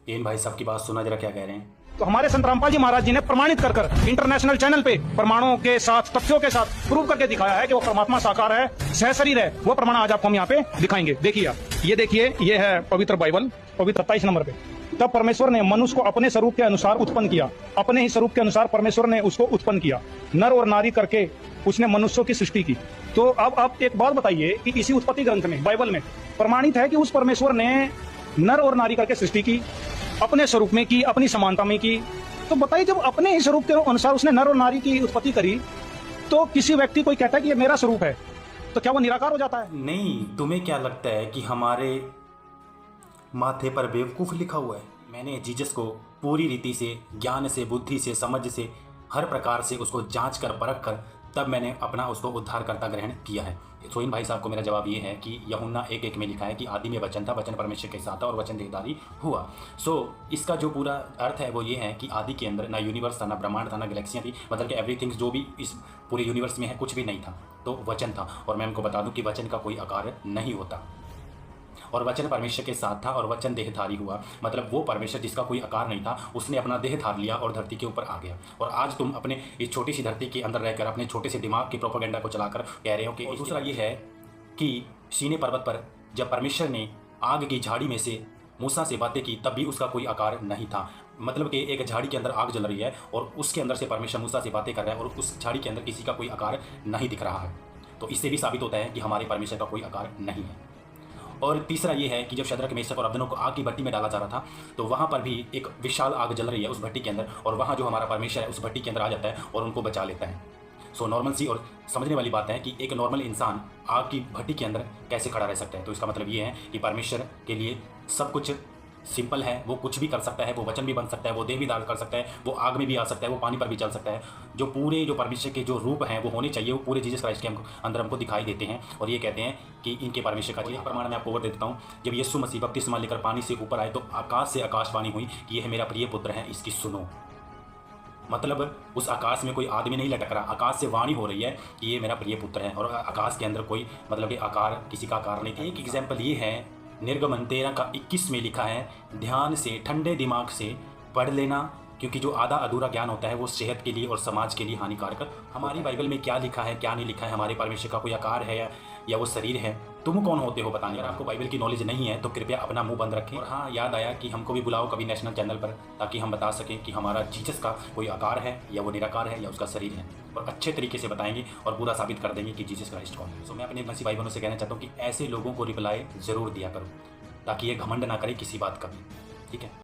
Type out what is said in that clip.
इन भाई साहब की बात सुना, जरा क्या कह रहे हैं। तो हमारे संत रामपाल जी महाराज जी ने प्रमाणित कर इंटरनेशनल चैनल पे प्रमाणों के साथ, तथ्यों के साथ प्रूव करके दिखाया है कि वो परमात्मा साकार है, सहशरीर है। वो प्रमाण आज आपको हम यहाँ पे दिखाएंगे। देखिए आप, ये देखिए, ये है पवित्र बाइबल, पवित्र 27 नंबर पे। तब परमेश्वर ने मनुष्य को अपने स्वरूप के अनुसार उत्पन्न किया, अपने ही स्वरूप के अनुसार परमेश्वर ने उसको उत्पन्न किया, नर और नारी करके उसने मनुष्यों की सृष्टि की। तो अब आप एक बात बताइए कि इसी उत्पत्ति ग्रंथ में, बाइबल में प्रमाणित है कि उस परमेश्वर ने नर और नारी करके सृष्टि की, अपने स्वरूप में की, अपनी समानता में की। तो बताइए, जब अपने ही स्वरूप के अनुसार उसने नर और नारी की उत्पत्ति करी, तो किसी व्यक्ति कोई कहता है कि ये मेरा स्वरूप है, तो क्या वो निराकार हो जाता है? नहीं, तुम्हें क्या लगता है कि हमारे माथे पर बेवकूफ़ लिखा हुआ है? मैंने जीसस को पूरी रीति से, ज्ञान से, बुद्धि से, समझ से, हर प्रकार से उसको जांच कर, परख कर, तब मैंने अपना उसको उद्धारकर्ता ग्रहण किया है। तो इन भाई साहब को मेरा जवाब ये है कि यूहन्ना 1:1 में लिखा है कि आदि में वचन था, वचन परमेश्वर के साथ था और वचन देहधारी हुआ। इसका जो पूरा अर्थ है वो ये है कि आदि के अंदर ना यूनिवर्स था, ना ब्रह्मांड था, ना गैलेक्सियाँ थी, मतलब कि एवरीथिंग जो भी इस पूरे यूनिवर्स में है कुछ भी नहीं था, तो वचन था। और मैं उनको बता दूं कि वचन का कोई आकार नहीं होता, और वचन परमेश्वर के साथ था और वचन देहधारी हुआ। मतलब वो परमेश्वर जिसका कोई आकार नहीं था, उसने अपना देह धार लिया और धरती के ऊपर आ गया। और आज तुम अपने इस छोटी सी धरती के अंदर रहकर अपने छोटे से दिमाग की प्रोपेगेंडा को चलाकर कह रहे हो कि। और दूसरा ये है कि सीने पर्वत पर जब परमेश्वर ने आग की झाड़ी में से मूसा से बातें की, तब भी उसका कोई आकार नहीं था। मतलब कि एक झाड़ी के अंदर आग जल रही है और उसके अंदर से परमेश्वर मूसा से बातें कर रहा है और उस झाड़ी के अंदर किसी का कोई आकार नहीं दिख रहा है। तो इससे भी साबित होता है कि हमारे परमेश्वर का कोई आकार नहीं है। और तीसरा ये है कि जब शद्रक, मेशक और अबदनो को आग की भट्टी में डाला जा रहा था, तो वहाँ पर भी एक विशाल आग जल रही है उस भट्टी के अंदर, और वहाँ जो हमारा परमेश्वर है उस भट्टी के अंदर आ जाता है और उनको बचा लेता है। नॉर्मल सी और समझने वाली बात है कि एक नॉर्मल इंसान आग की भट्टी के अंदर कैसे खड़ा रह सकता है। तो इसका मतलब ये है कि परमेश्वर के लिए सब कुछ सिंपल है, वो कुछ भी कर सकता है, वो वचन भी बन सकता है, वो देह भी धारण कर सकता है, वो आग में भी आ सकता है, वो पानी पर भी चल सकता है। जो परमेश्वर के जो रूप हैं वो होने चाहिए, वो पूरे जीसस क्राइस्ट के अंदर हमको दिखाई देते हैं। और ये कहते हैं कि इनके परमेश्वर का। एक प्रमाण मैं आपको और दे देता हूँ। जब यीशु मसीह बपतिस्मा लेकर पानी से ऊपर आए, तो आकाश से आकाशवाणी हुई कि यह मेरा प्रिय पुत्र है, इसकी सुनो। मतलब उस आकाश में कोई आदमी नहीं लटक रहा, आकाश से वाणी हो रही है कि ये मेरा प्रिय पुत्र है। और आकाश के अंदर कोई मतलब कि आकार, किसी का आकार नहीं था। एक एग्जाम्पल ये है, निर्गमन 13:21 में लिखा है, ध्यान से, ठंडे दिमाग से पढ़ लेना, क्योंकि जो आधा अधूरा ज्ञान होता है वो सेहत के लिए और समाज के लिए हानिकारक। हमारी बाइबल में क्या लिखा है, क्या नहीं लिखा है, हमारे परमेश्वर का कोई आकार है या वो शरीर है, तुम कौन होते हो बताने। अगर आपको बाइबल की नॉलेज नहीं है तो कृपया अपना मुंह बंद रखें। और हाँ, याद आया कि हमको भी बुलाओ कभी नेशनल चैनल पर, ताकि हम बता सकें कि हमारा जीसस का कोई आकार है या वो निराकार है या उसका शरीर है, और अच्छे तरीके से बताएंगे और पूरा साबित कर देंगे कि जीसस क्राइस्ट कौन है। मैं अपने मसीह भाई बहनों से कहना चाहता हूँ कि ऐसे लोगों को रिप्लाई ज़रूर दिया करो, ताकि ये घमंड ना करे किसी बात का भी। ठीक है।